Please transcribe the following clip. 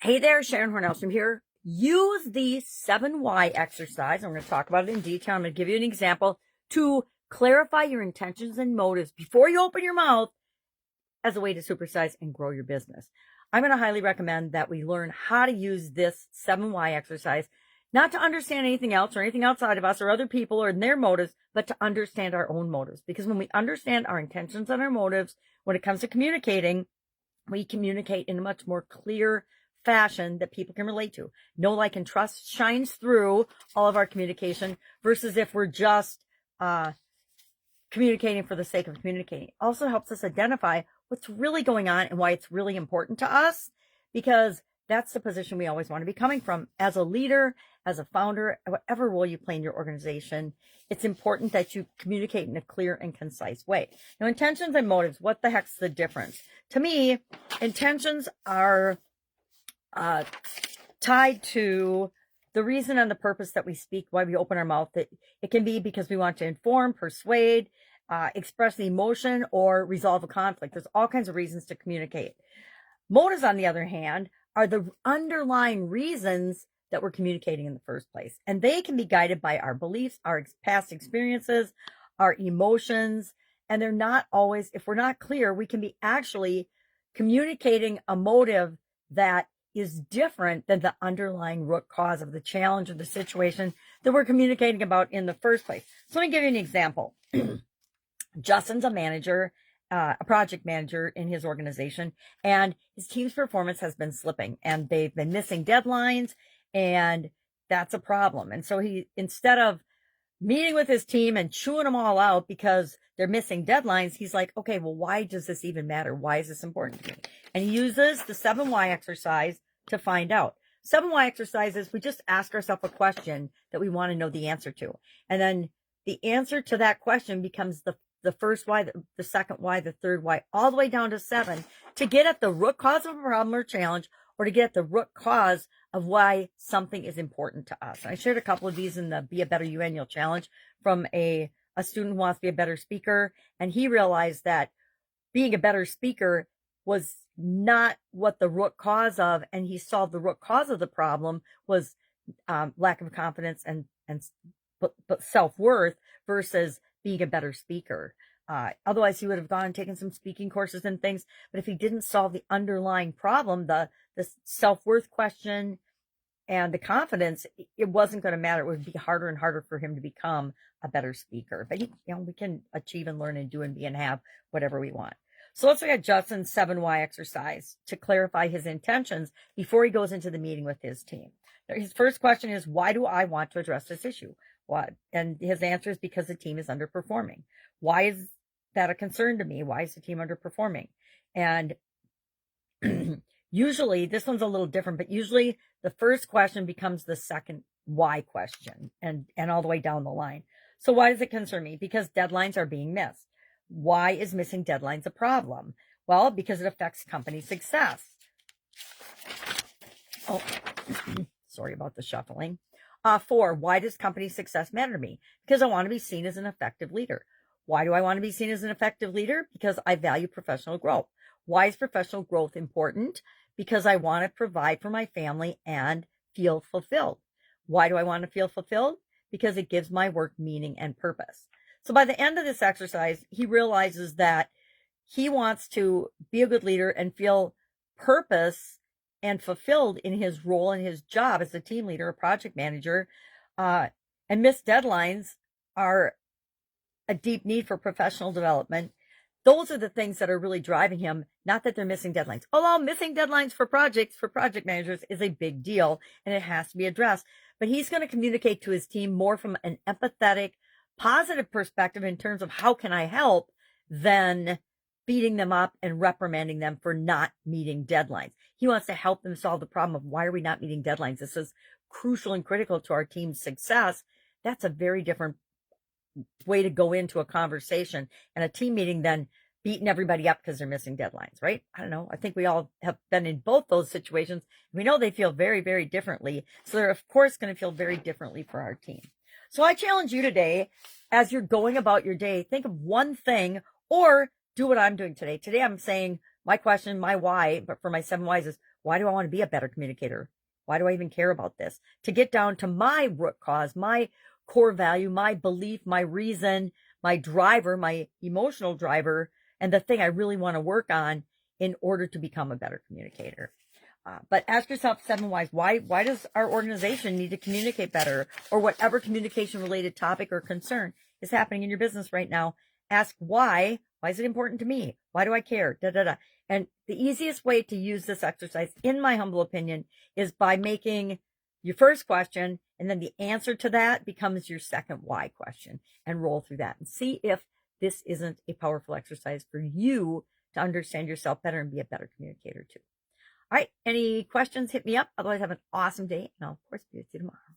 Hey there, Sharon Horne-Ellstrom here. Use the 7 why exercise. I'm going to talk about it in detail. I'm going to give you an example to clarify your intentions and motives before you open your mouth as a way to supersize and grow your business. I'm going to highly recommend that we learn how to use this 7 why exercise, not to understand anything else or anything outside of us or other people or their motives, but to understand our own motives. Because when we understand our intentions and our motives, when it comes to communicating, we communicate in a much more clear fashion that people can relate to. Know, like, and trust shines through all of our communication versus if we're just communicating for the sake of communicating. It also helps us identify what's really going on and why it's really important to us, because that's the position we always want to be coming from. As a leader, as a founder, whatever role you play in your organization, it's important that you communicate in a clear and concise way. Now, intentions and motives, what the heck's the difference? To me, intentions are tied to the reason and the purpose that we speak, why we open our mouth. It can be because we want to inform, persuade, express the emotion, or resolve a conflict. There's all kinds of reasons to communicate. Motives, on the other hand, are the underlying reasons that we're communicating in the first place. And they can be guided by our beliefs, our past experiences, our emotions. And they're not always, if we're not clear, we can be actually communicating a motive that is different than the underlying root cause of the challenge or the situation that we're communicating about in the first place. So let me give you an example. Justin's a manager, a project manager in his organization, and his team's performance has been slipping, and they've been missing deadlines, and that's a problem. And so he, instead of meeting with his team and chewing them all out because they're missing deadlines, he's like, okay, well, why does this even matter? Why is this important to me? And he uses the 7 why exercise to find out. 7 why exercise is we just ask ourselves a question that we want to know the answer to. And then the answer to that question becomes the first why, the second why, the third why, all the way down to 7, to get at the root cause of a problem or challenge, or to get at the root cause of why something is important to us. And I shared a couple of these in the Be a Better You Annual Challenge from a student who wants to be a better speaker. And he realized that being a better speaker was not what the root cause of, and he solved the root cause of the problem was lack of confidence and but self-worth versus being a better speaker. Otherwise, he would have gone and taken some speaking courses and things. But if he didn't solve the underlying problem, the self-worth question and the confidence, it wasn't going to matter. It would be harder and harder for him to become a better speaker. But we can achieve and learn and do and be and have whatever we want. So let's look at Justin's 7 why exercise to clarify his intentions before he goes into the meeting with his team. His first question is, why do I want to address this issue? What? And his answer is because the team is underperforming. Why is that a concern to me? Why is the team underperforming? And usually, this one's a little different, but usually the first question becomes the second why question and all the way down the line. So why does it concern me? Because deadlines are being missed. Why is missing deadlines a problem? Well, because it affects company success. Oh, sorry about the shuffling. 4, why does company success matter to me? Because I want to be seen as an effective leader. Why do I want to be seen as an effective leader? Because I value professional growth. Why is professional growth important? Because I want to provide for my family and feel fulfilled. Why do I want to feel fulfilled? Because it gives my work meaning and purpose. So by the end of this exercise, he realizes that he wants to be a good leader and feel purpose and fulfilled in his role and his job as a team leader, a project manager, and missed deadlines are a deep need for professional development. Those are the things that are really driving him, not that they're missing deadlines. Although missing deadlines for projects, for project managers, is a big deal, and it has to be addressed. But he's going to communicate to his team more from an empathetic, positive perspective in terms of how can I help than beating them up and reprimanding them for not meeting deadlines. He wants to help them solve the problem of why are we not meeting deadlines? This is crucial and critical to our team's success. That's a very different way to go into a conversation and a team meeting than beating everybody up because they're missing deadlines, right? I don't know. I think we all have been in both those situations. We know they feel very, very differently. So they're, of course, going to feel very differently for our team. So I challenge you today, as you're going about your day, think of one thing or do what I'm doing today. Today I'm saying, my question, my why, but for my 7 whys is, why do I want to be a better communicator? Why do I even care about this? To get down to my root cause, my core value, my belief, my reason, my driver, my emotional driver, and the thing I really want to work on in order to become a better communicator. But ask yourself 7 whys. Why does our organization need to communicate better, or whatever communication related topic or concern is happening in your business right now? Ask why. Why is it important to me? Why do I care? Da, da, da. And the easiest way to use this exercise, in my humble opinion, is by making your first question, and then the answer to that becomes your second why question, and roll through that and see if this isn't a powerful exercise for you to understand yourself better and be a better communicator too. All right. Any questions? Hit me up. Otherwise, have an awesome day. And I'll, of course, be with you tomorrow.